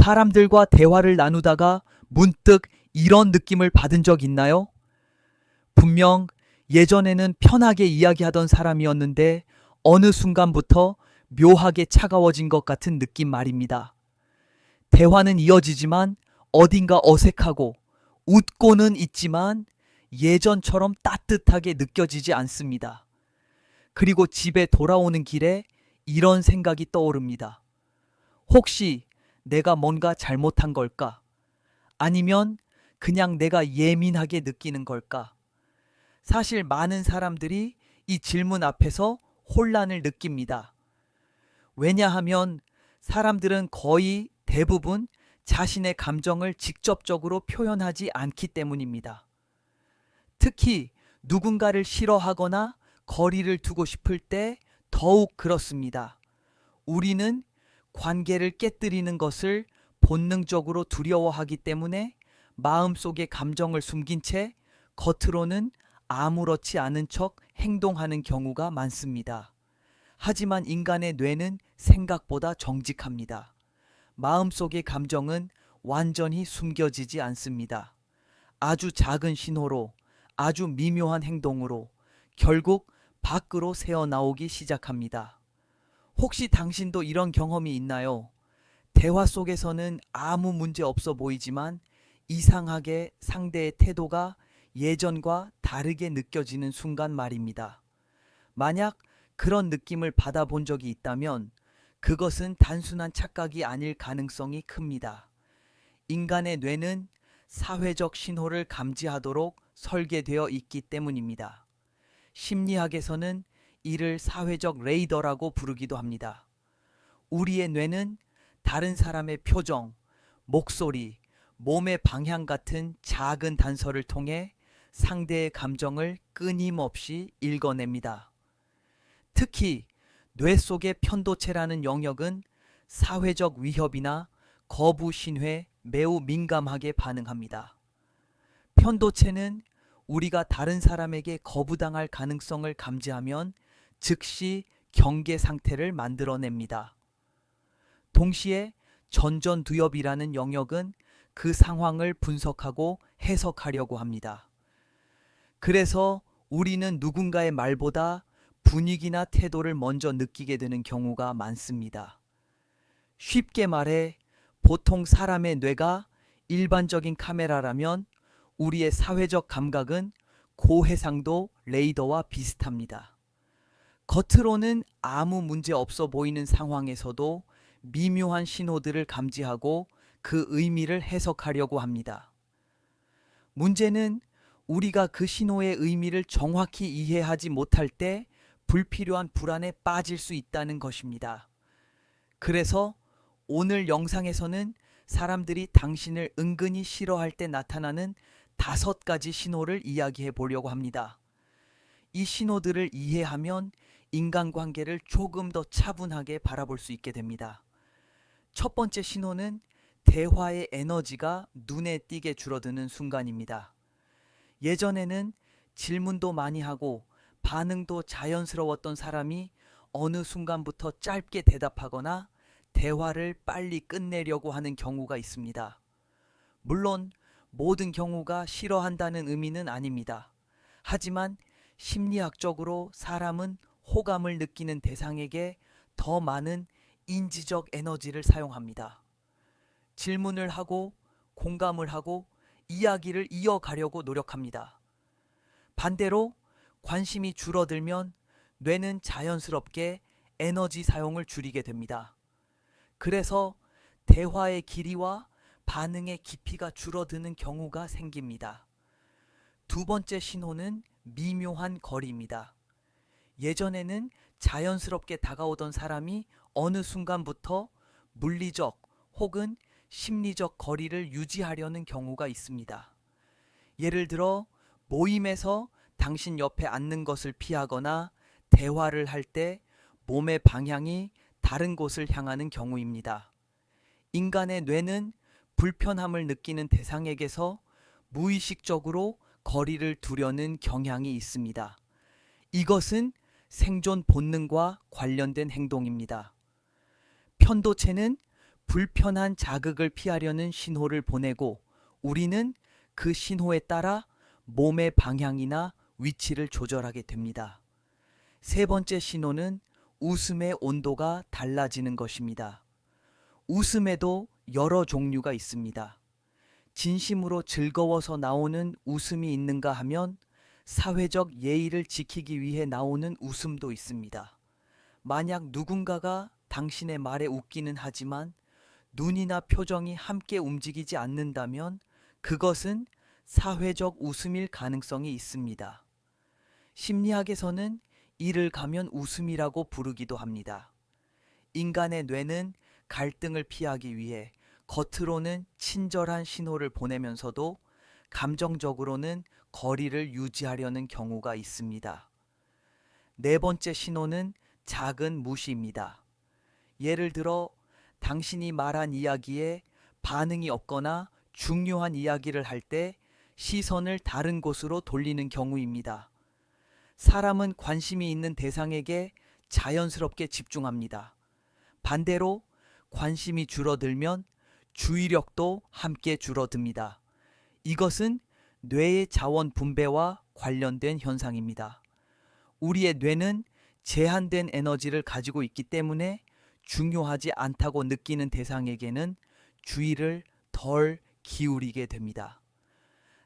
사람들과 대화를 나누다가 문득 이런 느낌을 받은 적 있나요? 분명 예전에는 편하게 이야기하던 사람이었는데 어느 순간부터 묘하게 차가워진 것 같은 느낌 말입니다. 대화는 이어지지만 어딘가 어색하고 웃고는 있지만 예전처럼 따뜻하게 느껴지지 않습니다. 그리고 집에 돌아오는 길에 이런 생각이 떠오릅니다. 혹시 내가 뭔가 잘못한 걸까? 아니면 그냥 내가 예민하게 느끼는 걸까? 사실 많은 사람들이 이 질문 앞에서 혼란을 느낍니다. 왜냐하면 사람들은 거의 대부분 자신의 감정을 직접적으로 표현하지 않기 때문입니다. 특히 누군가를 싫어하거나 거리를 두고 싶을 때 더욱 그렇습니다. 우리는 관계를 깨뜨리는 것을 본능적으로 두려워하기 때문에 마음속의 감정을 숨긴 채 겉으로는 아무렇지 않은 척 행동하는 경우가 많습니다. 하지만 인간의 뇌는 생각보다 정직합니다. 마음속의 감정은 완전히 숨겨지지 않습니다. 아주 작은 신호로, 아주 미묘한 행동으로 결국 밖으로 새어나오기 시작합니다. 혹시 당신도 이런 경험이 있나요? 대화 속에서는 아무 문제 없어 보이지만 이상하게 상대의 태도가 예전과 다르게 느껴지는 순간 말입니다. 만약 그런 느낌을 받아본 적이 있다면 그것은 단순한 착각이 아닐 가능성이 큽니다. 인간의 뇌는 사회적 신호를 감지하도록 설계되어 있기 때문입니다. 심리학에서는 이를 사회적 레이더라고 부르기도 합니다. 우리의 뇌는 다른 사람의 표정, 목소리, 몸의 방향 같은 작은 단서를 통해 상대의 감정을 끊임없이 읽어냅니다. 특히 뇌 속의 편도체라는 영역은 사회적 위협이나 거부 신호에 매우 민감하게 반응합니다. 편도체는 우리가 다른 사람에게 거부당할 가능성을 감지하면 즉시 경계 상태를 만들어냅니다. 동시에 전전두엽이라는 영역은 그 상황을 분석하고 해석하려고 합니다. 그래서 우리는 누군가의 말보다 분위기나 태도를 먼저 느끼게 되는 경우가 많습니다. 쉽게 말해 보통 사람의 뇌가 일반적인 카메라라면 우리의 사회적 감각은 고해상도 레이더와 비슷합니다. 겉으로는 아무 문제 없어 보이는 상황에서도 미묘한 신호들을 감지하고 그 의미를 해석하려고 합니다. 문제는 우리가 그 신호의 의미를 정확히 이해하지 못할 때 불필요한 불안에 빠질 수 있다는 것입니다. 그래서 오늘 영상에서는 사람들이 당신을 은근히 싫어할 때 나타나는 5가지 신호를 이야기해 보려고 합니다. 이 신호들을 이해하면 인간관계를 조금 더 차분하게 바라볼 수 있게 됩니다. 첫 번째 신호는 대화의 에너지가 눈에 띄게 줄어드는 순간입니다. 예전에는 질문도 많이 하고 반응도 자연스러웠던 사람이 어느 순간부터 짧게 대답하거나 대화를 빨리 끝내려고 하는 경우가 있습니다. 물론 모든 경우가 싫어한다는 의미는 아닙니다. 하지만 심리학적으로 사람은 호감을 느끼는 대상에게 더 많은 인지적 에너지를 사용합니다. 질문을 하고 공감을 하고 이야기를 이어가려고 노력합니다. 반대로 관심이 줄어들면 뇌는 자연스럽게 에너지 사용을 줄이게 됩니다. 그래서 대화의 길이와 반응의 깊이가 줄어드는 경우가 생깁니다. 두 번째 신호는 미묘한 거리입니다. 예전에는 자연스럽게 다가오던 사람이 어느 순간부터 물리적 혹은 심리적 거리를 유지하려는 경우가 있습니다. 예를 들어 모임에서 당신 옆에 앉는 것을 피하거나 대화를 할 때 몸의 방향이 다른 곳을 향하는 경우입니다. 인간의 뇌는 불편함을 느끼는 대상에게서 무의식적으로 거리를 두려는 경향이 있습니다. 이것은 생존 본능과 관련된 행동입니다. 편도체는 불편한 자극을 피하려는 신호를 보내고 우리는 그 신호에 따라 몸의 방향이나 위치를 조절하게 됩니다. 세 번째 신호는 웃음의 온도가 달라지는 것입니다. 웃음에도 여러 종류가 있습니다. 진심으로 즐거워서 나오는 웃음이 있는가 하면 사회적 예의를 지키기 위해 나오는 웃음도 있습니다. 만약 누군가가 당신의 말에 웃기는 하지만 눈이나 표정이 함께 움직이지 않는다면 그것은 사회적 웃음일 가능성이 있습니다. 심리학에서는 이를 가면 웃음이라고 부르기도 합니다. 인간의 뇌는 갈등을 피하기 위해 겉으로는 친절한 신호를 보내면서도 감정적으로는 거리를 유지하려는 경우가 있습니다. 네 번째 신호는 작은 무시입니다. 예를 들어 당신이 말한 이야기에 반응이 없거나 중요한 이야기를 할 때 시선을 다른 곳으로 돌리는 경우입니다. 사람은 관심이 있는 대상에게 자연스럽게 집중합니다. 반대로 관심이 줄어들면 주의력도 함께 줄어듭니다. 이것은 뇌의 자원 분배와 관련된 현상입니다. 우리의 뇌는 제한된 에너지를 가지고 있기 때문에 중요하지 않다고 느끼는 대상에게는 주의를 덜 기울이게 됩니다.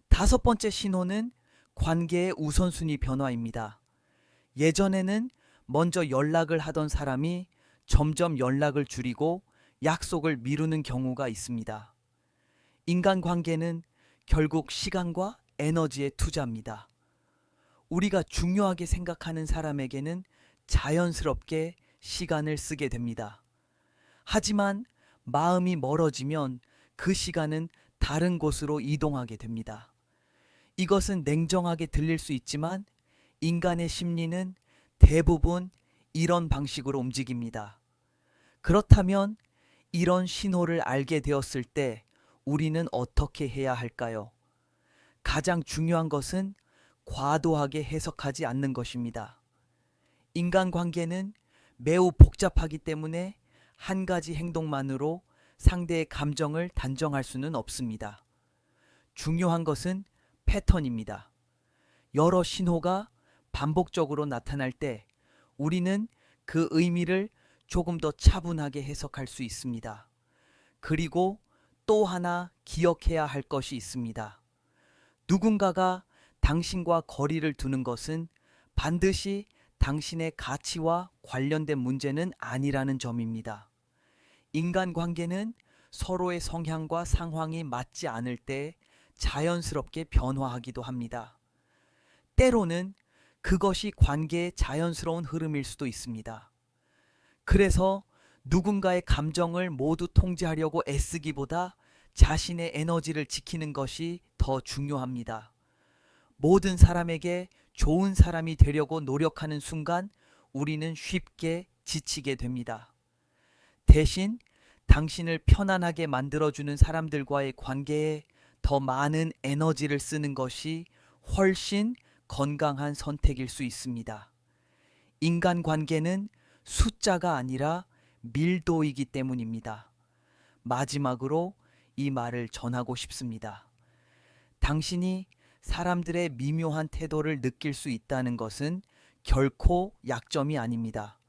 다섯 번째 신호는 관계의 우선순위 변화입니다. 예전에는 먼저 연락을 하던 사람이 점점 연락을 줄이고 약속을 미루는 경우가 있습니다. 인간관계는 결국 시간과 에너지의 투자입니다. 우리가 중요하게 생각하는 사람에게는 자연스럽게 시간을 쓰게 됩니다. 하지만 마음이 멀어지면 그 시간은 다른 곳으로 이동하게 됩니다. 이것은 냉정하게 들릴 수 있지만 인간의 심리는 대부분 이런 방식으로 움직입니다. 그렇다면 이런 신호를 알게 되었을 때 우리는 어떻게 해야 할까요? 가장 중요한 것은 과도하게 해석하지 않는 것입니다. 인간관계는 매우 복잡하기 때문에 한 가지 행동만으로 상대의 감정을 단정할 수는 없습니다. 중요한 것은 패턴입니다. 여러 신호가 반복적으로 나타날 때 우리는 그 의미를 조금 더 차분하게 해석할 수 있습니다. 그리고 또 하나 기억해야 할 것이 있습니다. 누군가가 당신과 거리를 두는 것은 반드시 당신의 가치와 관련된 문제는 아니라는 점입니다. 인간관계는 서로의 성향과 상황이 맞지 않을 때 자연스럽게 변화하기도 합니다. 때로는 그것이 관계의 자연스러운 흐름일 수도 있습니다. 그래서 누군가의 감정을 모두 통제하려고 애쓰기보다 자신의 에너지를 지키는 것이 더 중요합니다. 모든 사람에게 좋은 사람이 되려고 노력하는 순간 우리는 쉽게 지치게 됩니다. 대신 당신을 편안하게 만들어주는 사람들과의 관계에 더 많은 에너지를 쓰는 것이 훨씬 건강한 선택일 수 있습니다. 인간관계는 숫자가 아니라 밀도이기 때문입니다. 마지막으로 이 말을 전하고 싶습니다. 당신이 사람들의 미묘한 태도를 느낄 수 있다는 것은 결코 약점이 아닙니다.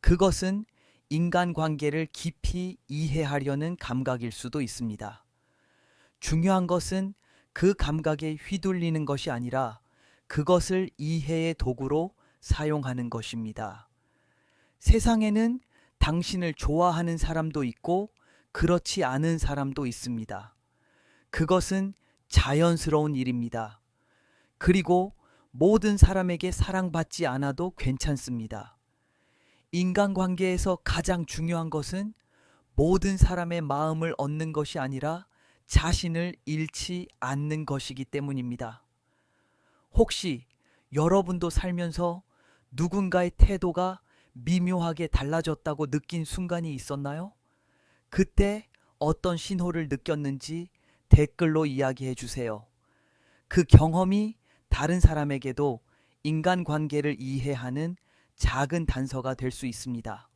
그것은 인간관계를 깊이 이해하려는 감각일 수도 있습니다. 중요한 것은 그 감각에 휘둘리는 것이 아니라 그것을 이해의 도구로 사용하는 것입니다. 세상에는 당신을 좋아하는 사람도 있고 그렇지 않은 사람도 있습니다. 그것은 자연스러운 일입니다. 그리고 모든 사람에게 사랑받지 않아도 괜찮습니다. 인간관계에서 가장 중요한 것은 모든 사람의 마음을 얻는 것이 아니라 자신을 잃지 않는 것이기 때문입니다. 혹시 여러분도 살면서 누군가의 태도가 미묘하게 달라졌다고 느낀 순간이 있었나요? 그때 어떤 신호를 느꼈는지 댓글로 이야기해 주세요. 그 경험이 다른 사람에게도 인간관계를 이해하는 작은 단서가 될 수 있습니다.